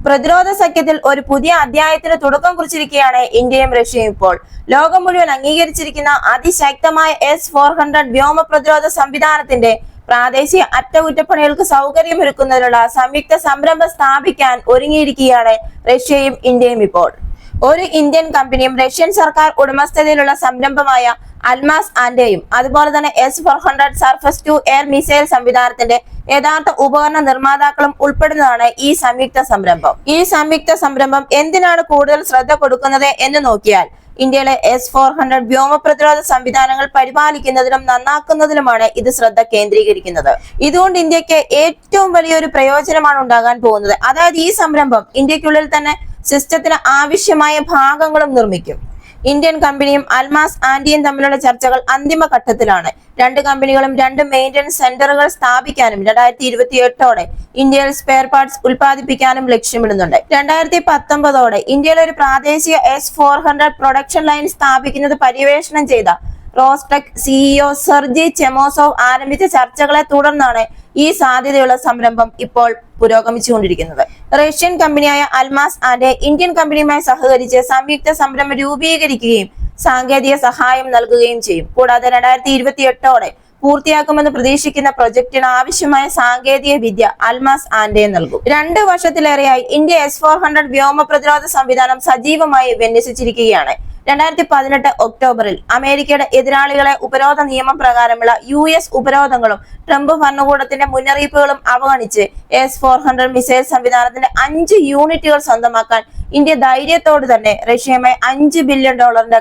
പ്രതിരോധ സഖ്യത്തിൽ ഒരു പുതിയ അധ്യായത്തിന് തുടക്കം കുറിച്ചിരിക്കുകയാണ് ഇന്ത്യയും റഷ്യയും. ഇപ്പോൾ ലോകം മുഴുവൻ അംഗീകരിച്ചിരിക്കുന്ന അതിശക്തമായ S-400 വ്യോമ പ്രതിരോധ സംവിധാനത്തിന്റെ പ്രാദേശിക അറ്റകുറ്റപ്പണികൾക്ക് സൗകര്യമൊരുക്കുന്നതിനുള്ള സംയുക്ത സംരംഭം സ്ഥാപിക്കാൻ ഒരുങ്ങിയിരിക്കുകയാണ് റഷ്യയും ഇന്ത്യയും. ഇപ്പോൾ ഒരു ഇന്ത്യൻ കമ്പനിയും റഷ്യൻ സർക്കാർ ഉടമസ്ഥതയിലുള്ള സംരംഭമായ അൽമാസ് ആൻഡയും അതുപോലെ തന്നെ S-400 surface to air missile സംവിധാനത്തിന്റെ യഥാർത്ഥ ഉപകരണ നിർമ്മാതാക്കളും ഉൾപ്പെടുന്നതാണ് ഈ സംയുക്ത സംരംഭം. ഈ സംയുക്ത സംരംഭം എന്തിനാണ് കൂടുതൽ ശ്രദ്ധ കൊടുക്കുന്നത് എന്ന് നോക്കിയാൽ ഇന്ത്യയിലെ S-400 വ്യോമ പ്രതിരോധ സംവിധാനങ്ങൾ പരിപാലിക്കുന്നതിലും നന്നാക്കുന്നതിലുമാണ് ഇത് ശ്രദ്ധ കേന്ദ്രീകരിക്കുന്നത്. ഇതുകൊണ്ട് ഇന്ത്യക്ക് ഏറ്റവും വലിയൊരു പ്രയോജനമാണ് ഉണ്ടാകാൻ പോകുന്നത്. അതായത് ഈ സംരംഭം ഇന്ത്യക്കുള്ളിൽ തന്നെ സിസ്റ്റത്തിന് ആവശ്യമായ ഭാഗങ്ങളും നിർമ്മിക്കും. ഇന്ത്യൻ കമ്പനിയും അൽമാസ് ആൻഡിയും തമ്മിലുള്ള ചർച്ചകൾ അന്തിമ ഘട്ടത്തിലാണ്. രണ്ട് കമ്പനികളും രണ്ട് മെയിന്റനൻസ് സെന്ററുകൾ സ്ഥാപിക്കാനും 2028ഓടെ ഇന്ത്യയിൽ സ്പെയർ പാർട്സ് ഉൽപ്പാദിപ്പിക്കാനും ലക്ഷ്യമിടുന്നുണ്ട്. 2019ഓടെ ഇന്ത്യയിൽ ഒരു പ്രാദേശിക S-400 പ്രൊഡക്ഷൻ ലൈൻ സ്ഥാപിക്കുന്നത് പര്യവേഷണം ചെയ്ത റോസ്റ്റെക് സിഇഒ സെർജി ചെമോസോവ് ആരംഭിച്ച ചർച്ചകളെ തുടർന്നാണ് ഈ സാധ്യതയുള്ള സംരംഭം ഇപ്പോൾ പുരോഗമിച്ചുകൊണ്ടിരിക്കുന്നത്. റഷ്യൻ കമ്പനിയായ അൽമാസ് ആൻഡ് ഇന്ത്യൻ കമ്പനിയുമായി സഹകരിച്ച് സംയുക്ത സംരംഭം രൂപീകരിക്കുകയും സാങ്കേതിക സഹായം നൽകുകയും ചെയ്യും. കൂടാതെ 2028ഓടെ പൂർത്തിയാക്കുമെന്ന് പ്രതീക്ഷിക്കുന്ന പ്രൊജക്ടിന് ആവശ്യമായ സാങ്കേതിക വിദ്യ അൽമാസ് ആൻഡ് നൽകും. 2 വർഷത്തിലേറെയായി ഇന്ത്യ S-400 വ്യോമ പ്രതിരോധ സംവിധാനം സജീവമായി വിന്യസിച്ചിരിക്കുകയാണ്. 2018 ഒക്ടോബറിൽ അമേരിക്കയുടെ എതിരാളികളെ ഉപരോധ നിയമം പ്രകാരമുള്ള US ഉപരോധങ്ങളും ട്രംപ് ഭരണകൂടത്തിന്റെ മുന്നറിയിപ്പുകളും അവഗണിച്ച് S-400 മിസൈൽ സംവിധാനത്തിന്റെ 5 യൂണിറ്റുകൾ സ്വന്തമാക്കാൻ ഇന്ത്യ ധൈര്യത്തോട് തന്നെ റഷ്യയുമായി $5 ബില്യൺ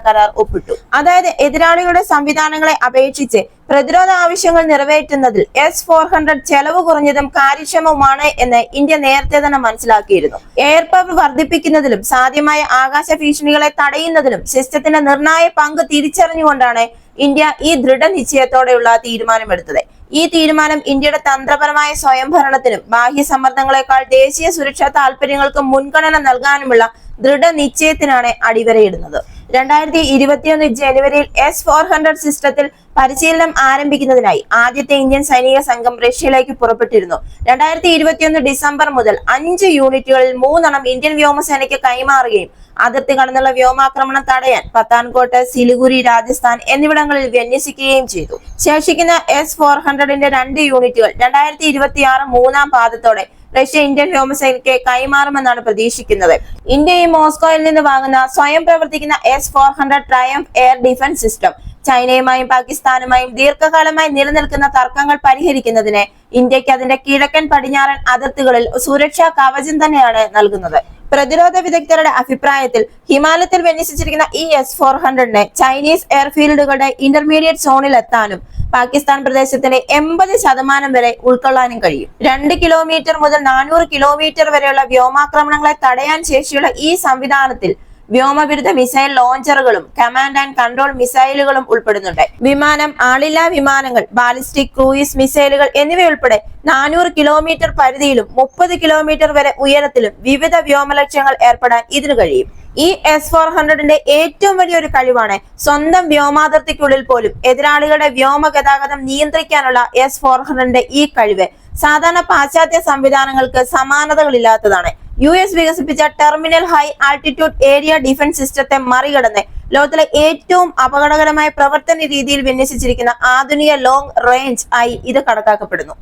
കരാർ ഒപ്പിട്ടു. അതായത് എതിരാളികളുടെ സംവിധാനങ്ങളെ അപേക്ഷിച്ച് പ്രതിരോധ ആവശ്യങ്ങൾ നിറവേറ്റുന്നതിൽ S-400 ചെലവ് കുറഞ്ഞതും കാര്യക്ഷമവുമാണ് എന്ന് ഇന്ത്യ നേരത്തെ തന്നെ മനസ്സിലാക്കിയിരുന്നു. എയർ പവർ വർദ്ധിപ്പിക്കുന്നതിലും സാധ്യമായ ആകാശ ഭീഷണികളെ തടയുന്നതിലും സിസ്റ്റത്തിന്റെ നിർണായക പങ്ക് തിരിച്ചറിഞ്ഞുകൊണ്ടാണ് ഇന്ത്യ ഈ ദൃഢനിശ്ചയത്തോടെയുള്ള തീരുമാനമെടുത്തത്. ഈ തീരുമാനം ഇന്ത്യയുടെ തന്ത്രപരമായ സ്വയംഭരണത്തിനും ബാഹ്യ സമ്മർദ്ദങ്ങളെക്കാൾ ദേശീയ സുരക്ഷാ താൽപര്യങ്ങൾക്കും മുൻഗണന നൽകാനുമുള്ള ദൃഢനിശ്ചയത്തിനാണ് അടിവരയിടുന്നത്. 2021 ജനുവരിയിൽ S-400 സിസ്റ്റത്തിൽ പരിശീലനം ആരംഭിക്കുന്നതിനായി ആദ്യത്തെ ഇന്ത്യൻ സൈനിക സംഘം റഷ്യയിലേക്ക് പുറപ്പെട്ടിരുന്നു. 2021 ഡിസംബർ മുതൽ 5 യൂണിറ്റുകളിൽ 3 ഇന്ത്യൻ വ്യോമസേനയ്ക്ക് കൈമാറുകയും അതിർത്തി കടന്നുള്ള വ്യോമാക്രമണം തടയാൻ പത്താൻകോട്ട്, സിലിഗുരി, രാജസ്ഥാൻ എന്നിവിടങ്ങളിൽ വിന്യസിക്കുകയും ചെയ്തു. ശേഷിക്കുന്ന S-400ന്റെ 2 യൂണിറ്റുകൾ 2026 മൂന്നാം പാദത്തോടെ റഷ്യ ഇന്ത്യൻ വ്യോമസേനയ്ക്ക് കൈമാറുമെന്നാണ് പ്രതീക്ഷിക്കുന്നത്. ഇന്ത്യയും മോസ്കോയിൽ നിന്ന് വാങ്ങുന്ന സ്വയം പ്രവർത്തിക്കുന്ന S-400 triumph air defence system ചൈനയുമായും പാകിസ്ഥാനുമായും ദീർഘകാലമായി നിലനിൽക്കുന്ന തർക്കങ്ങൾ പരിഹരിക്കുന്നതിന് ഇന്ത്യക്ക് അതിന്റെ കിഴക്കൻ പടിഞ്ഞാറൻ അതിർത്തികളിൽ സുരക്ഷാ കവചം തന്നെയാണ് നൽകുന്നത്. പ്രതിരോധ വിദഗ്ധരുടെ അഭിപ്രായത്തിൽ ഹിമാലയത്തിൽ വിന്യസിച്ചിരിക്കുന്ന ഈ S-400ന് ചൈനീസ് എയർഫീൽഡുകളുടെ ഇന്റർമീഡിയറ്റ് സോണിൽ എത്താനും പാകിസ്ഥാൻ പ്രദേശത്തിന്റെ 80% വരെ ഉൾക്കൊള്ളാനും കഴിയും. 2 കിലോമീറ്റർ മുതൽ 400 കിലോമീറ്റർ വരെയുള്ള വ്യോമാക്രമണങ്ങളെ തടയാൻ ശേഷിയുള്ള ഈ സംവിധാനത്തിൽ വ്യോമവിരുദ്ധ മിസൈൽ ലോഞ്ചറുകളും കമാൻഡ് ആൻഡ് കൺട്രോൾ മിസൈലുകളും ഉൾപ്പെടുന്നുണ്ട്. വിമാനം, ആളില്ലാ വിമാനങ്ങൾ, ബാലിസ്റ്റിക് ക്രൂയിസ് മിസൈലുകൾ എന്നിവയുൾപ്പെടെ 400 കിലോമീറ്റർ പരിധിയിലും 30 കിലോമീറ്റർ വരെ ഉയരത്തിലും വിവിധ വ്യോമലക്ഷ്യങ്ങൾ ഏർപ്പെടാൻ ഇതിനു കഴിയും. ഈ S-400ന്റെ ഏറ്റവും വലിയൊരു കഴിവാണ് സ്വന്തം വ്യോമാതിർത്തിക്കുള്ളിൽ പോലും എതിരാളികളുടെ വ്യോമ ഗതാഗതം നിയന്ത്രിക്കാനുള്ള S-400ന്റെ ഈ കഴിവ് സാധാരണ പാശ്ചാത്യ സംവിധാനങ്ങൾക്ക് സമാനതകളില്ലാത്തതാണ്. US വികസിപ്പിച്ച terminal high altitude area defence സിസ്റ്റത്തെ മറികടന്ന് ലോകത്തിലെ ഏറ്റവും അപകടകരമായ പ്രവർത്തന രീതിയിൽ വിന്യസിച്ചിരിക്കുന്ന ആധുനിക ലോങ് റേഞ്ച് ആയി ഇത് കണക്കാക്കപ്പെടുന്നു.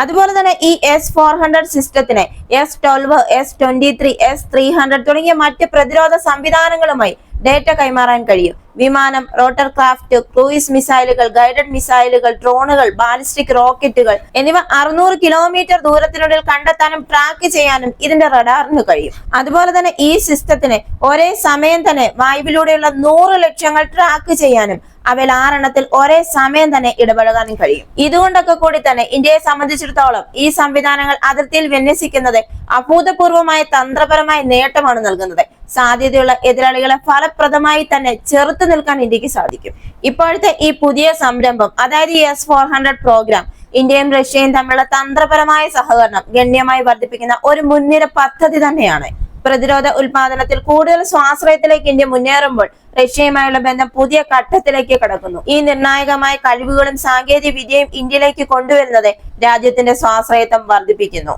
അതുപോലെ തന്നെ ഈ S-400 സിസ്റ്റത്തിന് S-12, S-23, S-300 തുടങ്ങിയ മറ്റ് പ്രതിരോധ സംവിധാനങ്ങളുമായി ഡേറ്റ കൈമാറാൻ കഴിയും. വിമാനം, റോട്ടർ ക്രാഫ്റ്റ്, ക്രൂയിസ് മിസൈലുകൾ, ഗൈഡഡ് മിസൈലുകൾ, ഡ്രോണുകൾ, ബാലിസ്റ്റിക് റോക്കറ്റുകൾ എന്നിവ 600 കിലോമീറ്റർ ദൂരത്തിനുള്ളിൽ കണ്ടെത്താനും ട്രാക്ക് ചെയ്യാനും ഇതിന്റെ റഡാറിന് കഴിയും. അതുപോലെ തന്നെ ഈ സിസ്റ്റത്തിന് ഒരേ സമയം തന്നെ വായുവിലൂടെയുള്ള 100 ലക്ഷ്യങ്ങൾ ട്രാക്ക് ചെയ്യാനും അവയിൽ 6 ഒരേ സമയം തന്നെ ഇടപഴകാനും കഴിയും. ഇതുകൊണ്ടൊക്കെ കൂടി തന്നെ ഇന്ത്യയെ സംബന്ധിച്ചിടത്തോളം ഈ സംവിധാനങ്ങൾ അതിർത്തിയിൽ വിന്യസിക്കുന്നത് അഭൂതപൂർവമായ തന്ത്രപരമായ നേട്ടമാണ് നൽകുന്നത്. സാധ്യതയുള്ള എതിരാളികളെ ഫലപ്രദമായി തന്നെ ചെറുത്തു നിൽക്കാൻ ഇന്ത്യക്ക് സാധിക്കും. ഇപ്പോഴത്തെ ഈ പുതിയ സംരംഭം, അതായത് ഈ S-400 പ്രോഗ്രാം, ഇന്ത്യയും റഷ്യയും തമ്മിലുള്ള തന്ത്രപരമായ സഹകരണം ഗണ്യമായി വർദ്ധിപ്പിക്കുന്ന ഒരു മുൻനിര പദ്ധതി തന്നെയാണ്. പ്രതിരോധ ഉൽപാദനത്തിൽ കൂടുതൽ സ്വാശ്രയത്തിലേക്ക് ഇന്ത്യ മുന്നേറുമ്പോൾ റഷ്യയുമായുള്ള ബന്ധം പുതിയ ഘട്ടത്തിലേക്ക് കടക്കുന്നു. ഈ നിർണായകമായ കഴിവുകളും സാങ്കേതിക വിദ്യയും ഇന്ത്യയിലേക്ക് കൊണ്ടുവരുന്നത് രാജ്യത്തിന്റെ സ്വാശ്രയത്വം വർദ്ധിപ്പിക്കുന്നു.